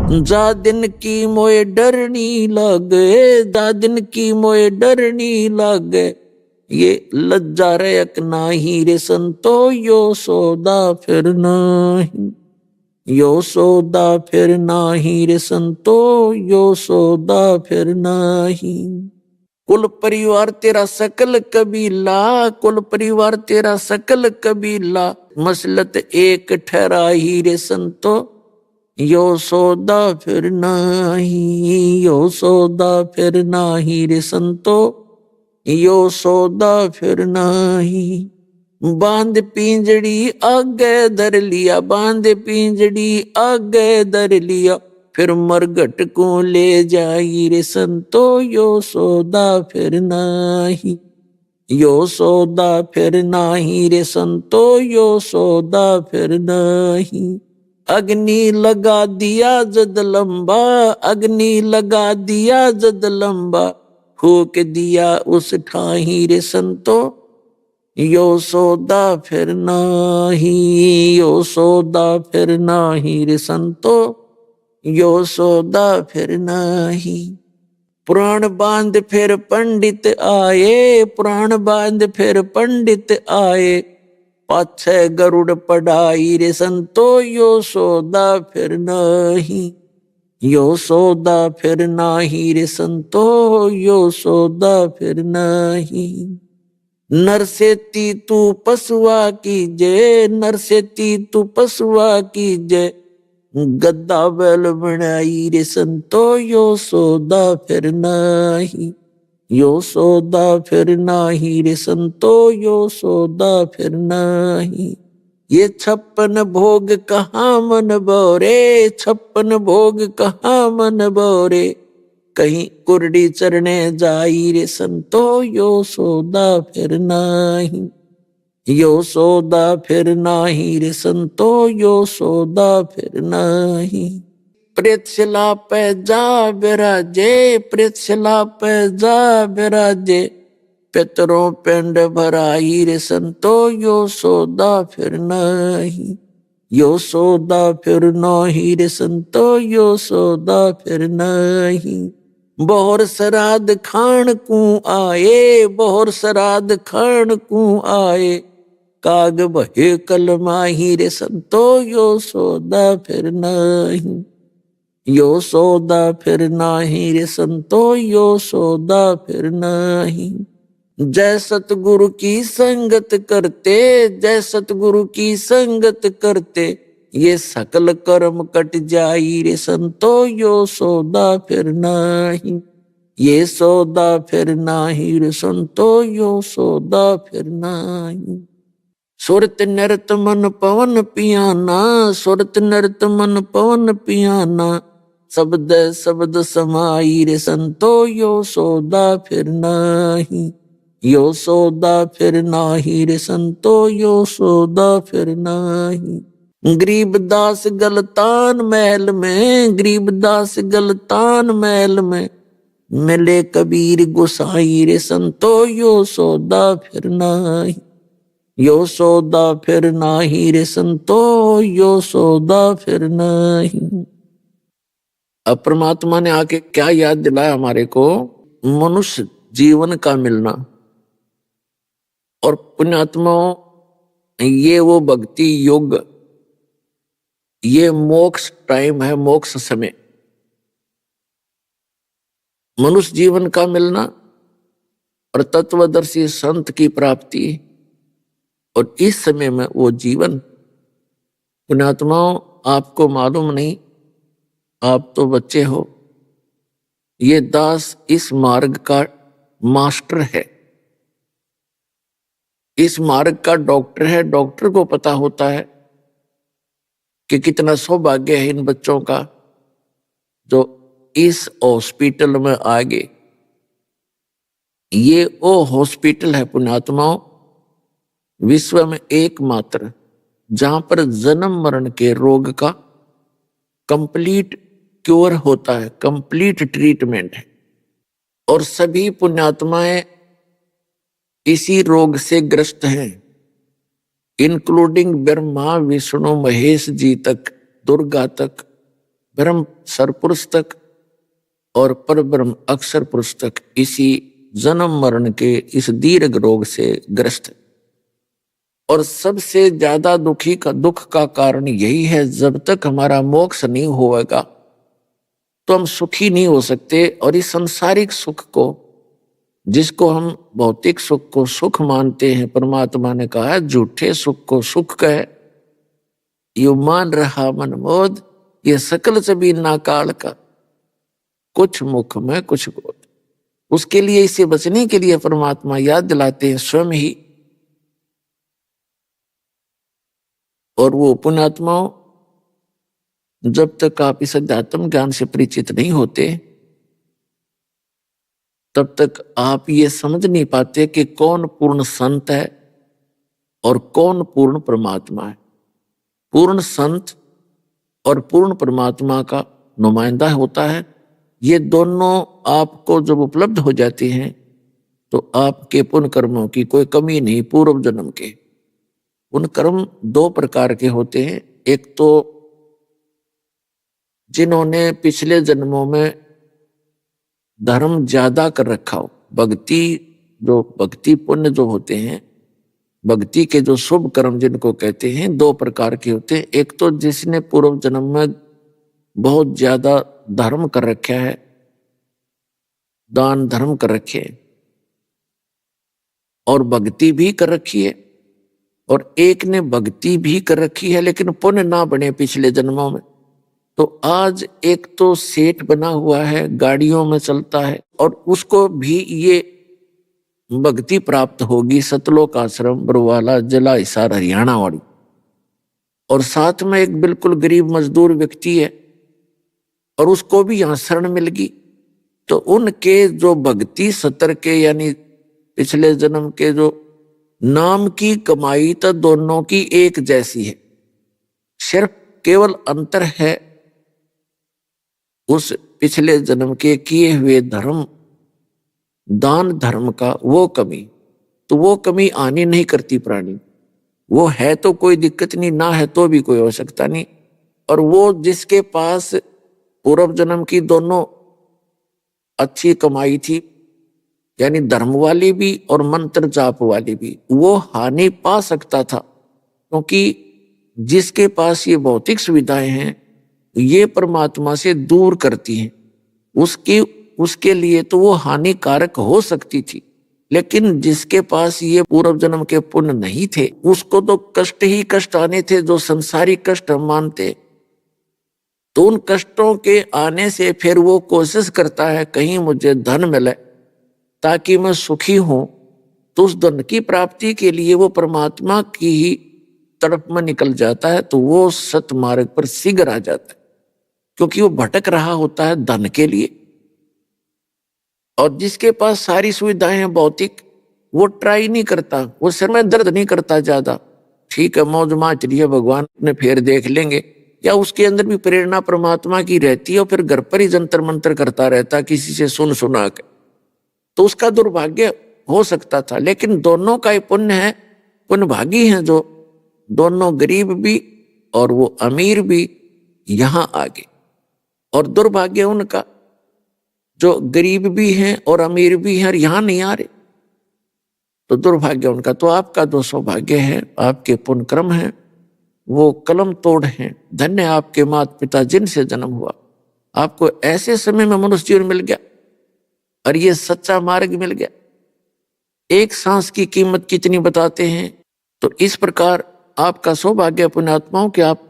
जा दिन की मोए डरनी लागे, जा दिन की मोए डरनी लागे, ये लज्जा रयक नाही रे संतो, यो सौदा फिर नाही, यो सौदा फिर नाही रे संतो, यो सौदा फिर नाही। कुल परिवार तेरा सकल कबीला, कुल परिवार तेरा सकल कबीला, मसलत एक ठहराई रे संतो, यो सौदा फिर नाही, यो सौदा फिर नाही रे संतो, यो सौदा फिर नाही। बांध पिंजड़ी आगे धर लिया, बांध पिंजड़ी आगे धर लिया, फिर मरघट को ले जाई रे संतो, यो सौदा फिर नाही, यो सौदा फिर नाही रे संतो, यो सौदा फिर नाही। अग्नि लगा दिया जद लंबा, अग्नि लगा दिया जद लंबा, फूक दिया उस ठाही रे संतो, यो सौदा फिर नाही, यो सौदा फिर नाही रे संतो, यो सौदा फिर नाही। पुराण बांध फिर पंडित आए, पुराण बांध फिर पंडित आए, पाछे गरुड़ पढ़ाई रे संतो, यो सौदा फिर नाही, यो सौदा फिर नाही रे संतो, यो सौदा फिर नाही। नरसेती तू पशुआ कीजे, नरसेती तू पशुआ कीजे, गद्दा बैल बनाई रे संतो, यो सौदा फिर नाही, यो सौदा फिर नाही रे संतो, यो सौदा फिर नाही। ये 56 भोग कहाँ मन बोरे, 56 भोग कहाँ मन बोरे, कहीं कुरडी चरने जाई रे संतो, यो सौदा फिर नाही, यो सौदा फिर नाही रे संतो, यो सौदा फिर नाही। प्रेतशिला पे जा बिराजे, प्रेतशिला पे जा बिराजे, पितरों पिंड भराई रे संतो, यो सौदा फिर नाही, यो सौदा फिर नाही रे संतो, यो सौदा फिर नाही। बोहर श्राद्ध खान को आए, बोहर श्राद्ध खान को आए, काग बहे कलमाही रे संतो, यो सौदा फिर नाही, यो सौदा फिर नाही रे संतो, यो सौदा फिर नाही। जय सतगुरु की संगत करते, जय सतगुरु की संगत करते, ये सकल कर्म कट जाई रे संतो, यो सौदा फिर नाही, ये सौदा फिर नाही रे संतो, यो सौदा फिर नाही। सुरत नृत मन पवन पियाना, सुरत नृत मन पवन पियाना, शब्द शब्द समाई रे संतो, यो सौदा फिर नाही, यो सौदा फिर नाही रे संतो, यो सौदा फिर नाही। गरीबदास गलतान महल में, गरीबदास गलतान महल में, मिले कबीर गोसाई रे संतो, यो सौदा फिर नाही, यो सौदा फिर नाही रे संतो, यो सौदा फिर नहीं। अब परमात्मा ने आके क्या याद दिलाया हमारे को, मनुष्य जीवन का मिलना और पुण्यात्माओं, ये वो भक्ति योग, ये मोक्ष टाइम है, मोक्ष समय, मनुष्य जीवन का मिलना और तत्वदर्शी संत की प्राप्ति, और इस समय में वो जीवन। पुण्यात्माओं, आपको मालूम नहीं, आप तो बच्चे हो, ये दास इस मार्ग का मास्टर है, इस मार्ग का डॉक्टर है। डॉक्टर को पता होता है कि कितना सौभाग्य है इन बच्चों का जो इस हॉस्पिटल में आ गए। ये वो हॉस्पिटल है पुण्यात्माओं, विश्व में एकमात्र, जहां पर जन्म मरण के रोग का कंप्लीट क्योर होता है, कंप्लीट ट्रीटमेंट है। और सभी पुण्यात्माएं इसी रोग से ग्रस्त हैं, इंक्लूडिंग ब्रह्मा विष्णु महेश जी तक, दुर्गा तक, ब्रह्म सरपुरुष तक और पर ब्रह्म अक्षर पुरुष तक इसी जन्म मरण के इस दीर्घ रोग से ग्रस्त है। और सबसे ज्यादा दुख का कारण यही है, जब तक हमारा मोक्ष नहीं होगा तो हम सुखी नहीं हो सकते। और इस सांसारिक सुख को, जिसको हम भौतिक सुख को सुख मानते हैं, परमात्मा ने कहा है झूठे सुख को सुख कहे, यू मान रहा मन मोद, ये सकल सभी नाकाल का, कुछ मुख में कुछ गोद। उसके लिए, इसे बचने के लिए परमात्मा याद दिलाते हैं स्वयं ही। और वो पुण्यात्माओं, जब तक आप इस अध्यात्म ज्ञान से परिचित नहीं होते तब तक आप ये समझ नहीं पाते कि कौन पूर्ण संत है और कौन पूर्ण परमात्मा है। पूर्ण संत और पूर्ण परमात्मा का नुमाइंदा होता है। ये दोनों आपको जब उपलब्ध हो जाते हैं तो आपके पुण्य कर्मों की कोई कमी नहीं। पूर्व जन्म के पुण्य कर्म दो प्रकार के होते हैं। एक तो जिन्होंने पिछले जन्मों में धर्म ज्यादा कर रखा हो, भक्ति पुण्य जो होते हैं, भक्ति के जो शुभ कर्म जिनको कहते हैं, दो प्रकार के होते हैं। एक तो जिसने पूर्व जन्म में बहुत ज्यादा धर्म कर रखा है, दान धर्म कर रखे और भक्ति भी कर रखी है, और एक ने भक्ति भी कर रखी है लेकिन पुण्य ना बने पिछले जन्मों में, तो आज एक तो सेठ बना हुआ है, गाड़ियों में चलता है, और उसको भी ये भक्ति प्राप्त होगी, सतलोक आश्रम बरवाला जिला हिसार हरियाणा वाली। और साथ में एक बिल्कुल गरीब मजदूर व्यक्ति है और उसको भी यहां शरण मिल गई। तो उनके जो भक्ति सतर के यानी पिछले जन्म के जो नाम की कमाई, तो दोनों की एक जैसी है। सिर्फ केवल अंतर है उस पिछले जन्म के किए हुए धर्म, दान धर्म का वो कमी। तो वो कमी आनी नहीं करती प्राणी, वो है तो कोई दिक्कत नहीं, ना है तो भी कोई आवश्यकता नहीं। और वो जिसके पास पूर्व जन्म की दोनों अच्छी कमाई थी, यानी धर्म वाली भी और मंत्र जाप वाली भी, वो हानि पा सकता था। क्योंकि जिसके पास ये भौतिक सुविधाएं हैं ये परमात्मा से दूर करती हैं, उसके लिए तो वो हानिकारक हो सकती थी। लेकिन जिसके पास ये पूर्व जन्म के पुण्य नहीं थे उसको तो कष्ट ही कष्ट आने थे, जो संसारी कष्ट हम मानते। तो उन कष्टों के आने से फिर वो कोशिश करता है कहीं मुझे धन मिले ताकि मैं सुखी हूं। तो उस धन की प्राप्ति के लिए वो परमात्मा की ही तड़प में निकल जाता है, तो वो सतमार्ग पर शीघ्र आ जाता है, क्योंकि वो भटक रहा होता है धन के लिए। और जिसके पास सारी सुविधाएं हैं भौतिक, वो ट्राई नहीं करता, वो सिर में दर्द नहीं करता ज्यादा, ठीक है मौज माच रही है, भगवान ने फिर देख लेंगे, या उसके अंदर भी प्रेरणा परमात्मा की रहती है और फिर घर पर ही जंतर मंतर करता रहता किसी से सुन सुना के, तो उसका दुर्भाग्य हो सकता था। लेकिन दोनों का ही पुण्य है, पुण्य भागी हैं जो दोनों, गरीब भी और वो अमीर भी यहां आ गए। और दुर्भाग्य उनका जो गरीब भी हैं और अमीर भी हैं और यहां नहीं आ रहे, तो दुर्भाग्य उनका। तो आपका जो सौभाग्य है, आपके पुण्य क्रम है, वो कलम तोड़ हैं। धन्य आपके माता पिता जिनसे जन्म हुआ, आपको ऐसे समय में मनुष्य जीवन मिल गया और ये सच्चा मार्ग मिल गया। एक सांस की कीमत कितनी बताते हैं। तो इस प्रकार आपका सौभाग्य पुण्यात्माओं कि आप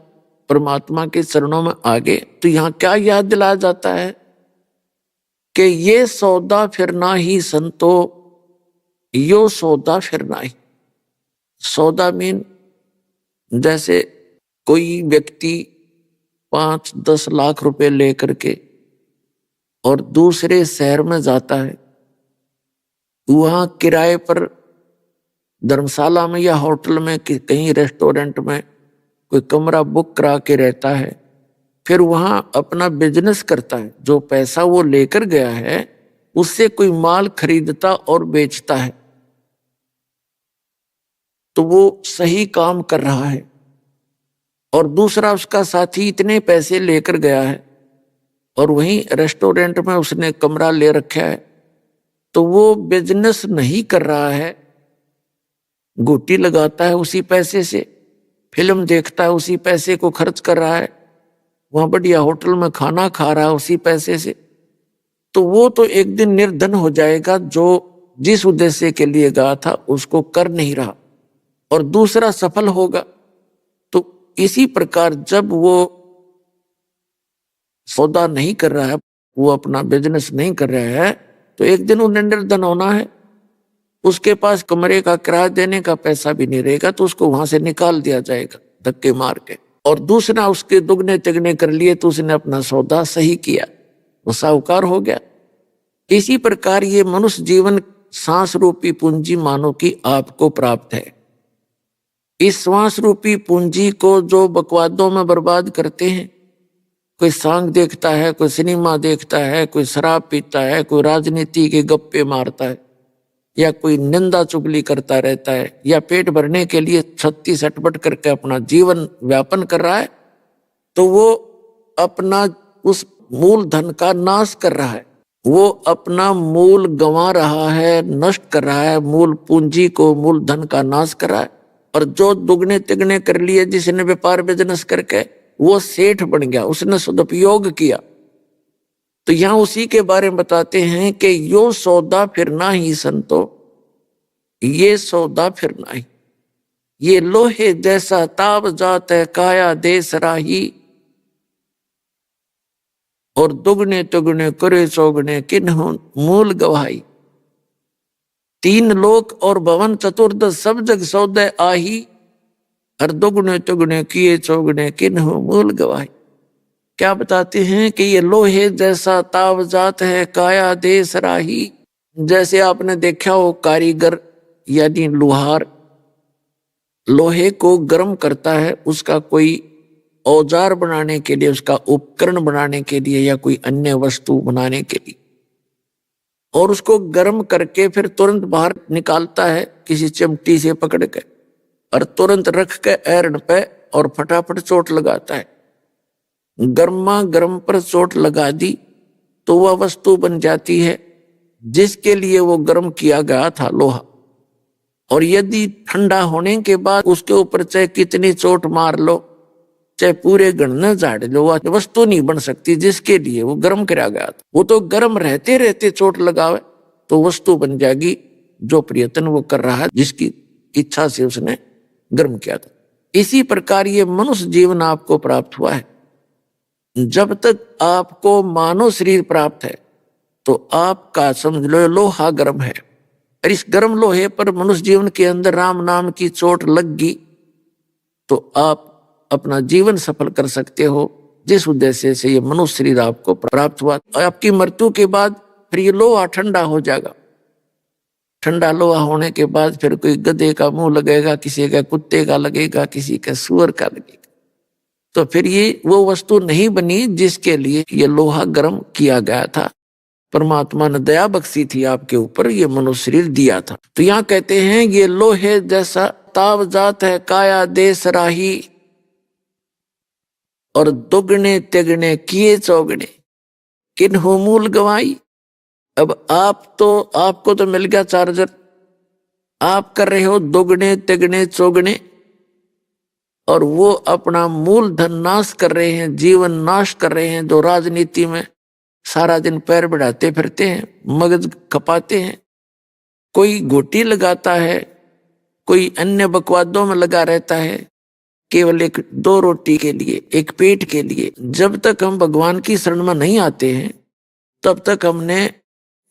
परमात्मा के चरणों में आ गए। तो यहाँ क्या याद दिलाया जाता है कि ये सौदा फिरना ही संतो, यो सौदा फिरना ही। सौदा मीन जैसे कोई व्यक्ति 5-10 लाख रुपए लेकर के और दूसरे शहर में जाता है, वहां किराए पर धर्मशाला में या होटल में कहीं रेस्टोरेंट में कोई कमरा बुक करा के रहता है, फिर वहां अपना बिजनेस करता है। जो पैसा वो लेकर गया है उससे कोई माल खरीदता और बेचता है, तो वो सही काम कर रहा है। और दूसरा उसका साथी इतने पैसे लेकर गया है और वहीं रेस्टोरेंट में उसने कमरा ले रखा है, तो वो बिजनेस नहीं कर रहा है, गोटी लगाता है उसी पैसे से, फिल्म देखता है उसी पैसे को खर्च कर रहा है, वहां बढ़िया होटल में खाना खा रहा है उसी पैसे से, तो वो तो एक दिन निर्धन हो जाएगा जो जिस उद्देश्य के लिए गया था उसको कर नहीं रहा, और दूसरा सफल होगा। तो इसी प्रकार जब वो सौदा नहीं कर रहा है, वो अपना बिजनेस नहीं कर रहा है, तो एक दिन उन्हें निर्धन होना है। उसके पास कमरे का किराया देने का पैसा भी नहीं रहेगा, तो उसको वहां से निकाल दिया जाएगा धक्के मार के। और दूसरा उसके दुगने तिगने कर लिए, तो उसने अपना सौदा सही किया, वो साहूकार हो गया। इसी प्रकार ये मनुष्य जीवन सांस रूपी पूंजी मानो कि आपको प्राप्त है। इस श्वास रूपी पूंजी को जो बकवादों में बर्बाद करते हैं, कोई सांग देखता है, कोई सिनेमा देखता है, कोई शराब पीता है, कोई राजनीति के गप्पे मारता है, या कोई निंदा चुगली करता रहता है, या पेट भरने के लिए छत्ती सटपट करके अपना जीवन व्यापन कर रहा है, तो वो अपना उस मूल धन का नाश कर रहा है, वो अपना मूल गंवा रहा है, नष्ट कर रहा है, मूल पूंजी को, मूल धन का नाश कर रहा है। और जो दुगने तिगने कर लिए, जिसने व्यापार बिजनेस करके वो सेठ बन गया, उसने सदुपयोग किया। तो यहां उसी के बारे में बताते हैं कि यो सौदा फिरना ही संतो, ये सौदा फिरना ही, ये लोहे जैसा ताव जात है काया देश राही, और दुगने तुगने करे चौगने किन्हों मूल गवाही। तीन लोक और भवन चतुर्दश सब जग सौदे आही, हर दुगने तुगने किए चौगने किन्हों मूल गवाही। क्या बताते हैं कि ये लोहे जैसा ताव जात है काया देश राही। जैसे आपने देखा हो कारीगर यानी लोहार लोहे को गर्म करता है, उसका कोई औजार बनाने के लिए, उसका उपकरण बनाने के लिए, या कोई अन्य वस्तु बनाने के लिए, और उसको गर्म करके फिर तुरंत बाहर निकालता है किसी चिमटी से पकड़ के, और तुरंत रख के ऐरण पे और फटाफट चोट लगाता है। गर्मा गर्म पर चोट लगा दी तो वह वस्तु बन जाती है जिसके लिए वो गर्म किया गया था, लोहा। और यदि ठंडा होने के बाद उसके ऊपर चाहे कितनी चोट मार लो, चाहे पूरे गणना झाड़ लो, वह वस्तु नहीं बन सकती जिसके लिए वो गर्म किया गया था। वो तो गर्म रहते रहते चोट लगावे तो वस्तु बन जाएगी जो प्रयत्न वो कर रहा है, जिसकी इच्छा से उसने गर्म किया था। इसी प्रकार ये मनुष्य जीवन आपको प्राप्त हुआ है। जब तक आपको मानव शरीर प्राप्त है तो आपका समझ लो लोहा गर्म है, और इस गर्म लोहे पर मनुष्य जीवन के अंदर राम नाम की चोट लग गई तो आप अपना जीवन सफल कर सकते हो, जिस उद्देश्य से ये मनुष्य शरीर आपको प्राप्त हुआ। आपकी मृत्यु के बाद फिर ये लोहा ठंडा हो जाएगा। ठंडा लोहा होने के बाद फिर कोई गधे का मुंह लगेगा, किसी का कुत्ते का लगेगा, किसी का सुअर का लगेगा, तो फिर ये वो वस्तु नहीं बनी जिसके लिए ये लोहा गर्म किया गया था। परमात्मा ने दया बख्शी थी आपके ऊपर, ये मनुष्य शरीर दिया था। तो यहाँ कहते हैं ये लोहे जैसा ताव जात है काया देश राही, और दुगने तिगने किए चौगने किन्हों मूल गवाई। अब आपको तो मिल गया चार्जर, आप कर रहे हो दुगने तिगने चौगने, और वो अपना मूल धन नाश कर रहे हैं, जीवन नाश कर रहे हैं। जो राजनीति में सारा दिन पैर बढ़ाते फिरते हैं, मगज खपाते हैं, कोई गोटी लगाता है, कोई अन्य बकवादों में लगा रहता है, केवल एक दो रोटी के लिए, एक पेट के लिए। जब तक हम भगवान की शरण में नहीं आते हैं तब तक हमने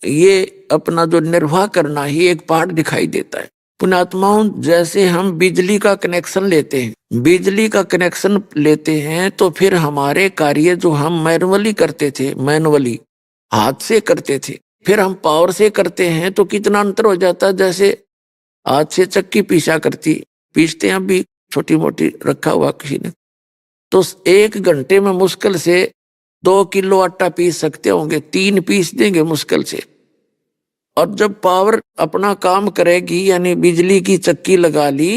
ये अपना जो निर्वाह करना ही एक पाठ दिखाई देता है। पुण्यात्माओं, जैसे हम बिजली का कनेक्शन लेते हैं, बिजली का कनेक्शन लेते हैं तो फिर हमारे कार्य जो हम मैनुअली करते थे, मैनुअली हाथ से करते थे, फिर हम पावर से करते हैं तो कितना अंतर हो जाता है। जैसे हाथ से चक्की पीसते हैं, अभी छोटी मोटी रखा हुआ किसी ने, तो 1 घंटे में मुश्किल से 2 किलो आटा पीस सकते होंगे, 3 पीस देंगे मुश्किल से। और जब पावर अपना काम करेगी, यानी बिजली की चक्की लगा ली,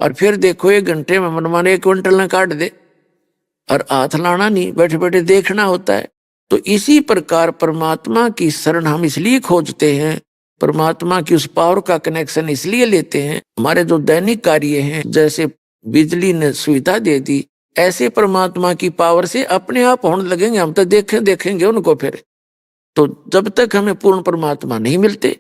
और फिर देखो 1 घंटे में मनमाने 1 क्विंटल ने काट दे, और हाथ लाना नहीं, बैठे बैठे देखना होता है। तो इसी प्रकार परमात्मा की शरण हम इसलिए खोजते हैं, परमात्मा की उस पावर का कनेक्शन इसलिए लेते हैं। हमारे जो दैनिक कार्य हैं, जैसे बिजली ने सुविधा दे दी, ऐसे परमात्मा की पावर से अपने आप होने लगेंगे। हम तो देखेंगे उनको फिर। तो जब तक हमें पूर्ण परमात्मा नहीं मिलते,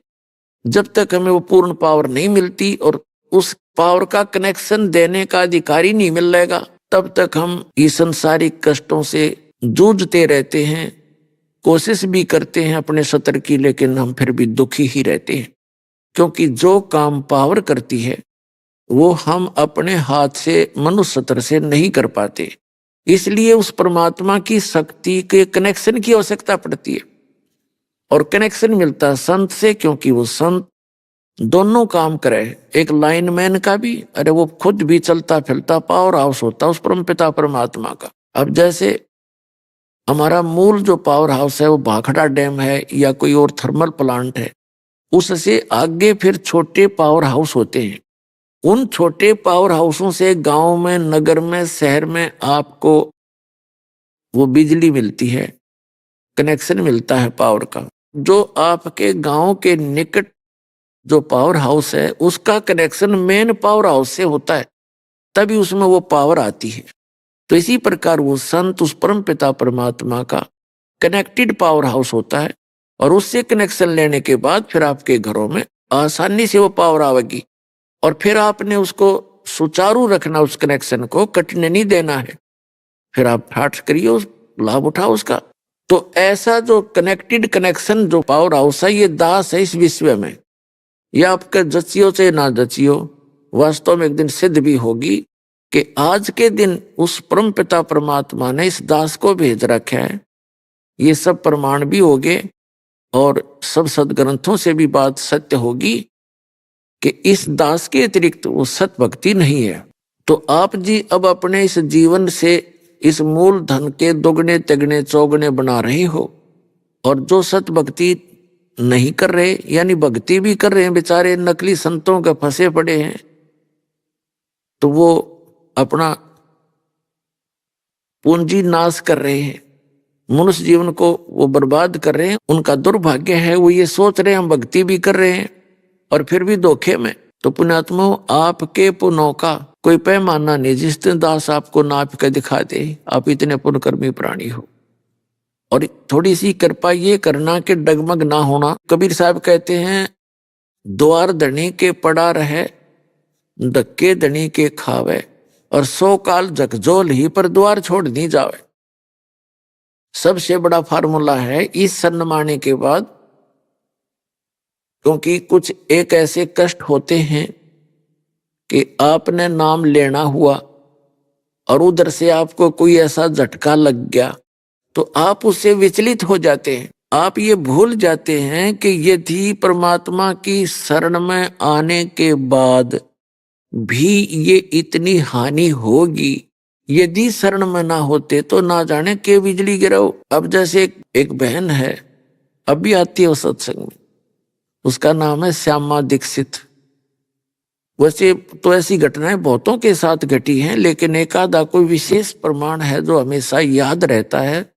जब तक हमें वो पूर्ण पावर नहीं मिलती और उस पावर का कनेक्शन देने का अधिकारी नहीं मिल रहेगा, तब तक हम इस संसारिक कष्टों से जूझते रहते हैं। कोशिश भी करते हैं अपने सतर की, लेकिन हम फिर भी दुखी ही रहते हैं। क्योंकि जो काम पावर करती है वो हम अपने हाथ से मनुष्य सतर से नहीं कर पाते। इसलिए उस परमात्मा की शक्ति के कनेक्शन की आवश्यकता पड़ती है। और कनेक्शन मिलता है संत से, क्योंकि वो संत दोनों काम करे। एक लाइनमैन का भी, अरे वो खुद भी चलता फिरता पावर हाउस होता उस परमपिता परमात्मा का। अब जैसे हमारा मूल जो पावर हाउस है वो भाखड़ा डैम है या कोई और थर्मल प्लांट है, उससे आगे फिर छोटे पावर हाउस होते हैं। उन छोटे पावर हाउसों से गांव में, नगर में, शहर में आपको वो बिजली मिलती है, कनेक्शन मिलता है पावर का। जो आपके गांव के निकट जो पावर हाउस है उसका कनेक्शन मेन पावर हाउस से होता है, तभी उसमें वो पावर आती है। तो इसी प्रकार वो संत उस परम पिता परमात्मा का कनेक्टेड पावर हाउस होता है, और उससे कनेक्शन लेने के बाद फिर आपके घरों में आसानी से वो पावर आवेगी। और फिर आपने उसको सुचारू रखना, उस कनेक्शन को कटने नहीं देना है। फिर आप ठाठ करिए, उस लाभ उठाओ उसका। तो ऐसा जो कनेक्टेड कनेक्शन जो पावर हाउस है, ये दास है इस विश्व में। ये आपके जचियो से ना जचियो, वास्तव में एक दिन सिद्ध भी होगी कि आज के दिन उस परम पिता परमात्मा ने इस दास को भेज रखा है। ये सब प्रमाण भी हो गए और सब सदग्रंथों से भी बात सत्य होगी कि इस दास के अतिरिक्त वो सत भक्ति नहीं है। तो आप जी अब अपने इस जीवन से इस मूल धन के दोगुने तिगुने चौगुने बना रहे हो, और जो सत भक्ति नहीं कर रहे, यानी भक्ति भी कर रहे हैं बेचारे नकली संतों के फंसे पड़े हैं, तो वो अपना पूंजी नाश कर रहे हैं, मनुष्य जीवन को वो बर्बाद कर रहे हैं। उनका दुर्भाग्य है, वो ये सोच रहे हैं हम भक्ति भी कर रहे हैं और फिर भी धोखे में। तो पुण्यात्मा, आपके पुण्यों का कोई पैमाना नहीं, जिस दिन दास आपको नाप के दिखा दे आप इतने पुण्यकर्मी प्राणी हो। और थोड़ी सी कृपा ये करना कि डगमग ना होना। कबीर साहब कहते हैं, द्वार धनी के पड़ा रहे, धक्के धनी के खावे, और 100 काल झकझोल ही पर द्वार छोड़ नहीं जावे। सबसे बड़ा फार्मूला है इस सन्माने के बाद, क्योंकि कुछ एक ऐसे कष्ट होते हैं कि आपने नाम लेना हुआ और उधर से आपको कोई ऐसा झटका लग गया तो आप उससे विचलित हो जाते हैं। आप ये भूल जाते हैं कि यदि परमात्मा की शरण में आने के बाद भी ये इतनी हानि होगी, यदि शरण में ना होते तो ना जाने के बिजली गिराओ। अब जैसे एक बहन है, अभी आती है वो सत्संग में, उसका नाम है श्यामा दीक्षित। वैसे तो ऐसी घटनाएं बहुतों के साथ घटी हैं, लेकिन एक आधा कोई विशेष प्रमाण है जो हमेशा याद रहता है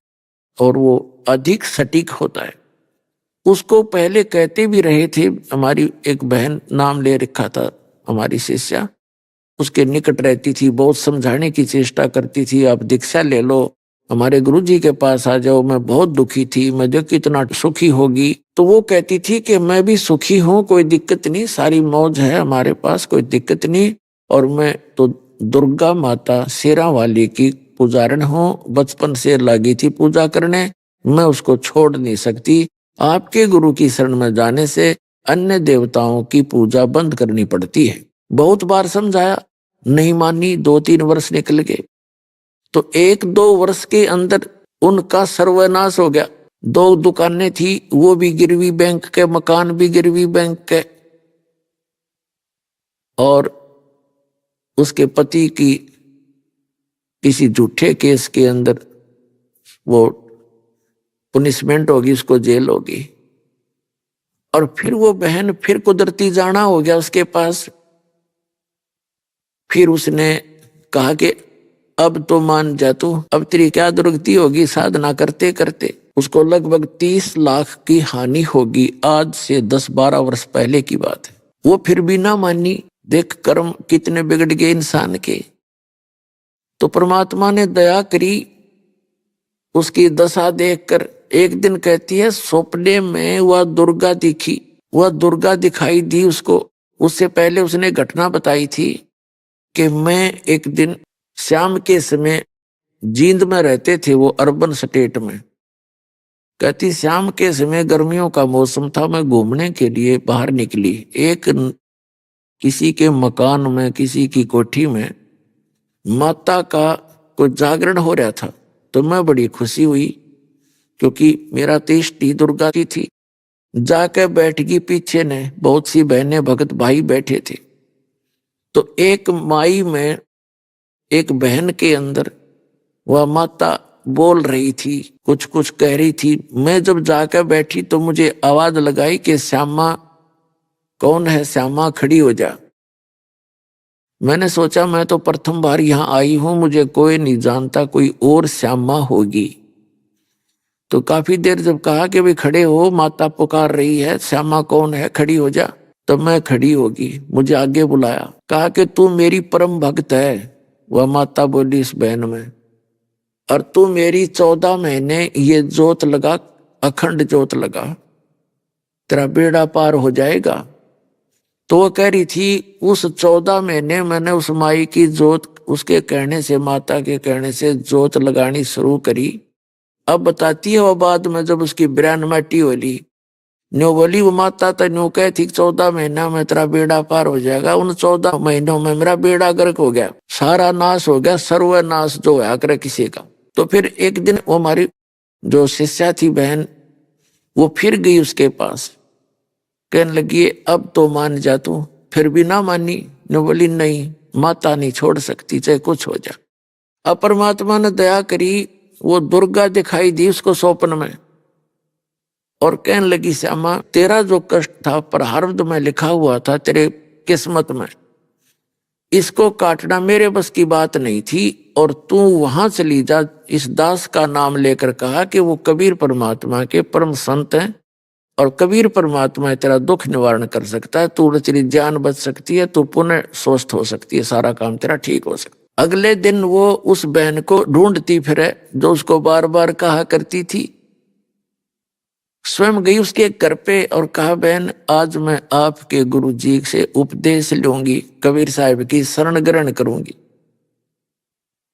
और वो अधिक सटीक होता है। उसको पहले कहते भी रहे थे, हमारी एक बहन नाम ले रखा था, हमारी शिष्या उसके निकट रहती थी, बहुत समझाने की चेष्टा करती थी, आप दीक्षा ले लो, हमारे गुरुजी के पास आ जाओ। मैं बहुत दुखी थी, मैं जो कितना सुखी होगी। तो वो कहती थी कि मैं भी सुखी हूँ, कोई दिक्कत नहीं, सारी मौज है हमारे पास, कोई दिक्कत नहीं। और मैं तो दुर्गा माता शेरा वाली की पुजारन हूँ, बचपन से लगी थी पूजा करने, मैं उसको छोड़ नहीं सकती। आपके गुरु की शरण में जाने से अन्य देवताओं की पूजा बंद करनी पड़ती है। बहुत बार समझाया, नहीं मानी। 2-3 वर्ष निकल गए, तो 1-2 वर्ष के अंदर उनका सर्वनाश हो गया। 2 दुकानें थी, वो भी गिरवी बैंक के, मकान भी गिरवी बैंक के, और उसके पति की किसी झूठे केस के अंदर वो पुनिशमेंट होगी, उसको जेल होगी। और फिर वो बहन फिर कुदरती जाना हो गया उसके पास। फिर उसने कहा कि अब तो मान जा तू, अब तेरी क्या दुर्गति होगी साधना करते करते। उसको लगभग 30 लाख की हानि होगी। आज से 10-12 वर्ष पहले की बात है। वो फिर भी ना मानी। देख कर्म कितने बिगड़ गए इंसान के। तो परमात्मा ने दया करी, उसकी दशा देखकर एक दिन कहती है सपने में वह दुर्गा दिखी, वह दुर्गा दिखाई दी उसको। उससे पहले उसने घटना बताई थी कि मैं एक दिन शाम के समय, जींद में रहते थे वो अर्बन स्टेट में, कहती शाम के समय गर्मियों का मौसम था, मैं घूमने के लिए बाहर निकली। एक किसी के मकान में, किसी की कोठी में माता का कोई जागरण हो रहा था। तो मैं बड़ी खुशी हुई क्योंकि मेरा तो इष्ट ही दुर्गा की थी। जाके बैठ गई पीछे ने, बहुत सी बहनें भगत भाई बैठे थे। तो एक माई में, एक बहन के अंदर वह माता बोल रही थी, कुछ कुछ कह रही थी। मैं जब जाकर बैठी तो मुझे आवाज लगाई कि श्यामा कौन है, श्यामा खड़ी हो जा। मैंने सोचा मैं तो प्रथम बार यहां आई हूं, मुझे कोई नहीं जानता, कोई और श्यामा होगी। तो काफी देर जब कहा कि भाई खड़े हो, माता पुकार रही है, श्यामा कौन है, खड़ी हो जा, तब मैं खड़ी होगी। मुझे आगे बुलाया, कहा कि तू मेरी परम भक्त है। वह माता बोली इस बहन में, और तू मेरी 14 महीने ये जोत लगा, अखंड जोत लगा, तेरा बेड़ा पार हो जाएगा। तो वो कह रही थी उस 14 महीने मैंने उस माई की जोत, उसके कहने से, माता के कहने से जोत लगानी शुरू करी। अब बताती है वो बाद में जब उसकी 92 होली, न्यू बोली वो माता तो न्यू कह थी 14 महीना में तेरा बेड़ा पार हो जाएगा। उन 14 महीनों में मेरा बेड़ा गर्क हो गया, सारा नाश हो गया, सर्वनाश जो है करे किसी का। तो फिर एक दिन वो हमारी जो शिष्या थी बहन, वो फिर गई उसके पास, कहने लगी अब तो मान जा तू। फिर भी ना मानी, ने बोली नहीं, माता नहीं छोड़ सकती चाहे कुछ हो जा। अब परमात्मा ने दया करी, वो दुर्गा दिखाई दी उसको स्वप्न में, और कहने लगी श्यामा तेरा जो कष्ट था प्रारब्ध में लिखा हुआ था तेरे किस्मत में, इसको काटना मेरे बस की बात नहीं थी, और तू वहां चली जा। इस दास का नाम लेकर कहा कि वो कबीर परमात्मा के परम संत हैं, और कबीर परमात्मा तेरा दुख निवारण कर सकता है, तू तेरी जान बच सकती है, तू पुनः स्वस्थ हो सकती है, सारा काम तेरा ठीक हो सकता है। अगले दिन वो उस बहन को ढूंढती फिरे जो उसको बार बार कहा करती थी। स्वयं गई उसके घर पे और कहा बहन आज मैं आपके गुरु जी से उपदेश लूंगी, कबीर साहब की शरण ग्रहण करूंगी।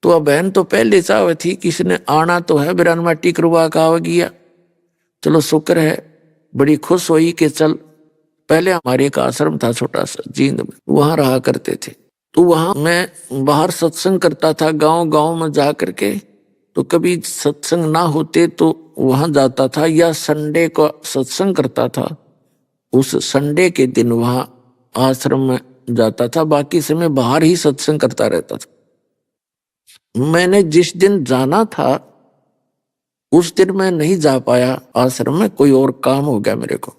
तो वह बहन तो पहले चाह थी किसने आना तो है, बिरान माटी करवा का आ गया, चलो शुक्र है। बड़ी खुश हुई कि चल, पहले हमारे एक आश्रम था छोटा सा जींद में, वहां रहा करते थे। तो वहां मैं बाहर सत्संग करता था, गांव गांव में जा करके। तो कभी सत्संग ना होते तो वहां जाता था, या संडे को सत्संग करता था, उस संडे के दिन वहां आश्रम में जाता था, बाकी समय बाहर ही सत्संग करता रहता था। मैंने जिस दिन जाना था उस दिन मैं नहीं जा पाया आश्रम में, कोई और काम हो गया मेरे को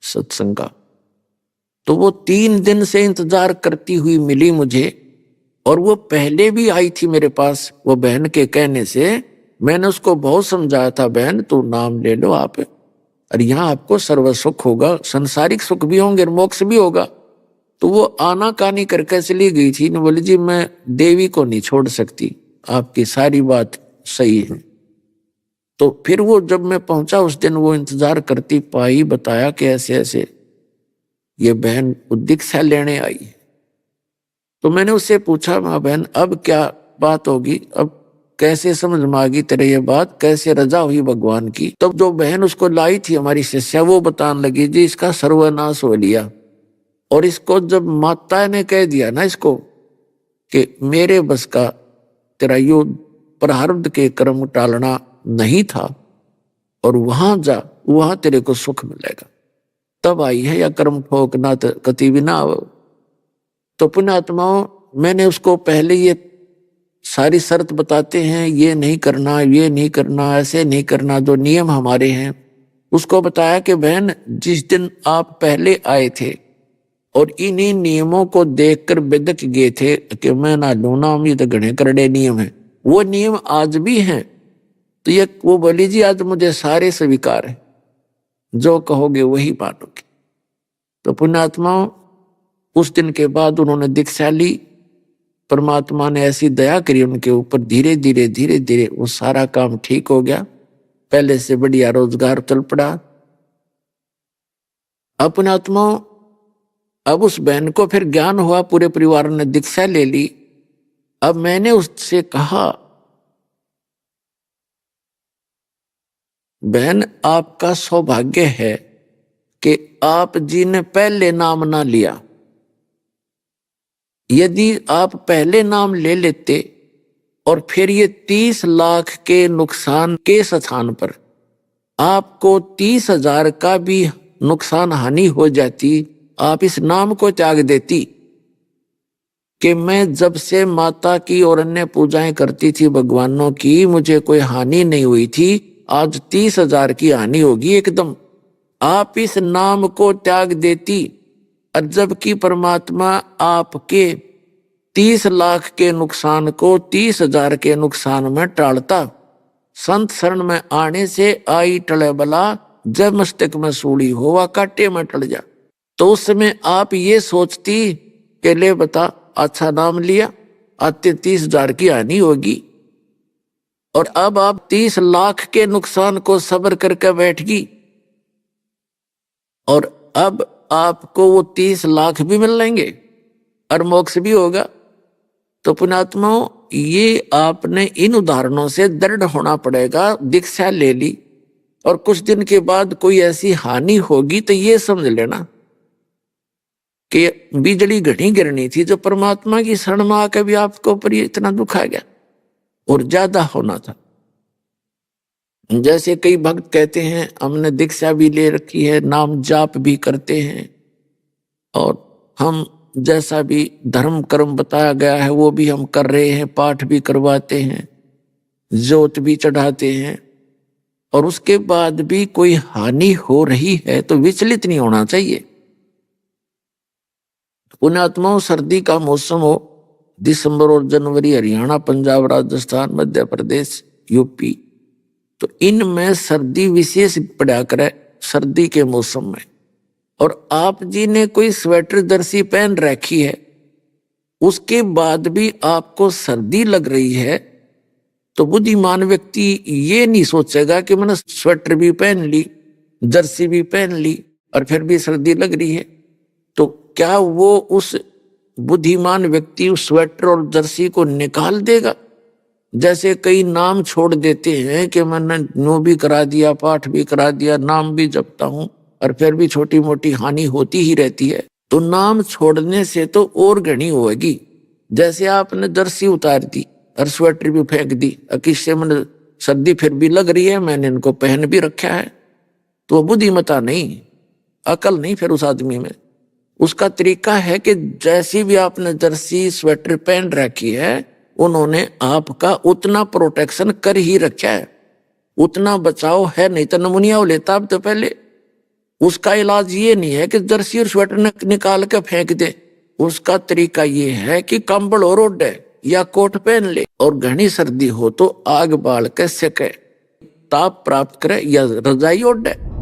सत्संग का। तो वो 3 दिन से इंतजार करती हुई मिली मुझे, और वो पहले भी आई थी मेरे पास। वो बहन के कहने से मैंने उसको बहुत समझाया था, बहन तू नाम ले लो आप, और यहाँ आपको सर्व सुख होगा, संसारिक सुख भी होंगे, मोक्ष भी होगा। तो वो आना कानी करके चली गई थी। बोली जी मैं देवी को नहीं छोड़ सकती, आपकी सारी बात सही है। तो फिर वो जब मैं पहुंचा उस दिन, वो इंतजार करती पाई, बताया कि ऐसे ऐसे ये बहन दीक्षा लेने आई। तो मैंने उससे पूछा माँ बहन अब क्या बात होगी, अब कैसे समझ में आ गई तेरे ये बात, कैसे रजा हुई भगवान की। तब जो बहन उसको लाई थी हमारी शिष्या, वो बताने लगी जी इसका सर्वनाश हो लिया। और इसको जब माता ने कह दिया ना इसको कि मेरे बस का तेरा यो प्रारब्ध के कर्म टालना नहीं था, और वहां जा, वहां तेरे को सुख मिलेगा, तब आई है, या कर्म ठोकना तो कति भी ना हो। तो पुण्यात्माओं मैंने उसको पहले ये सारी शर्त बताते हैं, ये नहीं करना, ये नहीं करना, ऐसे नहीं करना, जो नियम हमारे हैं, उसको बताया कि बहन जिस दिन आप पहले आए थे और इन्हीं नियमों को देखकर बिदक गए थे कि मैं ना लूना, ये तो घने करड़े नियम है, वो नियम आज भी हैं। तो ये वो बोली जी आज मुझे सारे स्वीकार है, जो कहोगे वही मानोगे। तो पुण्यात्माओं उस दिन के बाद उन्होंने दीक्षा ली। परमात्मा ने ऐसी दया करी उनके ऊपर, धीरे धीरे धीरे धीरे वो सारा काम ठीक हो गया, पहले से बढ़िया रोजगार चल पड़ा। अब पुण्यात्माओं अब उस बहन को फिर ज्ञान हुआ, पूरे परिवार ने दीक्षा ले ली। अब मैंने उससे कहा, बहन आपका सौभाग्य है कि आप जी ने पहले नाम ना लिया। यदि आप पहले नाम ले लेते और फिर ये 30 लाख के नुकसान के स्थान पर आपको 30,000 का भी नुकसान हानि हो जाती, आप इस नाम को त्याग देती कि मैं जब से माता की और अन्य पूजाएं करती थी भगवानों की, मुझे कोई हानि नहीं हुई थी, आज 30,000 की हानि होगी एकदम। आप इस नाम को त्याग देती, और जबकि परमात्मा आपके 30 लाख के नुकसान को 30,000 के नुकसान में टालता। संत शरण में आने से आई टले बला, जब मस्तक में सूली होवा काटे में टल जा। तो उस समय आप ये सोचती कि ले बता अच्छा नाम लिया, आते 30,000 की हानि होगी, और अब आप 30 लाख के नुकसान को सब्र करके बैठ गई, और अब आपको वो 30 लाख भी मिल लेंगे और मोक्ष भी होगा। तो पुण्यात्माओं ये आपने इन उदाहरणों से दृढ़ होना पड़ेगा। दीक्षा ले ली और कुछ दिन के बाद कोई ऐसी हानि होगी तो ये समझ लेना कि बिजली घनी गिरनी थी, जो परमात्मा की शरण में आकर भी आपको ऊपर इतना दुख आ गया, और ज्यादा होना था। जैसे कई भक्त कहते हैं हमने दीक्षा भी ले रखी है, नाम जाप भी करते हैं, और हम जैसा भी धर्म कर्म बताया गया है वो भी हम कर रहे हैं, पाठ भी करवाते हैं, जोत भी चढ़ाते हैं, और उसके बाद भी कोई हानि हो रही है तो विचलित नहीं होना चाहिए। पुण्यात्माओं सर्दी का मौसम हो, दिसंबर और जनवरी हरियाणा, पंजाब, राजस्थान, मध्य प्रदेश, यूपी, तो इनमें सर्दी विशेष पड़ा करे सर्दी के मौसम में। और आप जी ने कोई स्वेटर जर्सी पहन रखी है, उसके बाद भी आपको सर्दी लग रही है, तो बुद्धिमान व्यक्ति ये नहीं सोचेगा कि मैंने स्वेटर भी पहन ली, जर्सी भी पहन ली और फिर भी सर्दी लग रही है। तो क्या वो उस बुद्धिमान व्यक्ति उस स्वेटर और जर्सी को निकाल देगा? जैसे कई नाम छोड़ देते हैं कि मैंने नो भी करा दिया, पाठ भी करा दिया, नाम भी जपता हूं, और फिर भी छोटी मोटी हानि होती ही रहती है। तो नाम छोड़ने से तो और घनी होगी। जैसे आपने जर्सी उतार दी और स्वेटर भी फेंक दी, किससे मैंने सर्दी फिर भी लग रही है, मैंने इनको पहन भी रखा है, तो वो बुद्धिमता नहीं, अकल नहीं फिर उस आदमी में। उसका तरीका है कि जैसी भी आपने जर्सी स्वेटर पहन रखी है, उन्होंने आपका उतना प्रोटेक्शन कर ही रखा है, उतना बचाव है, नहीं तो नमूनिया हो लेता अब तो पहले। उसका इलाज ये नहीं है कि जर्सी और स्वेटर निकाल के फेंक दे, उसका तरीका ये है कि कंबल और ओढ़े या कोट पहन ले, और घनी सर्दी हो तो आग बाल के सेके, ताप प्राप्त करे या रजाई ओढ़े।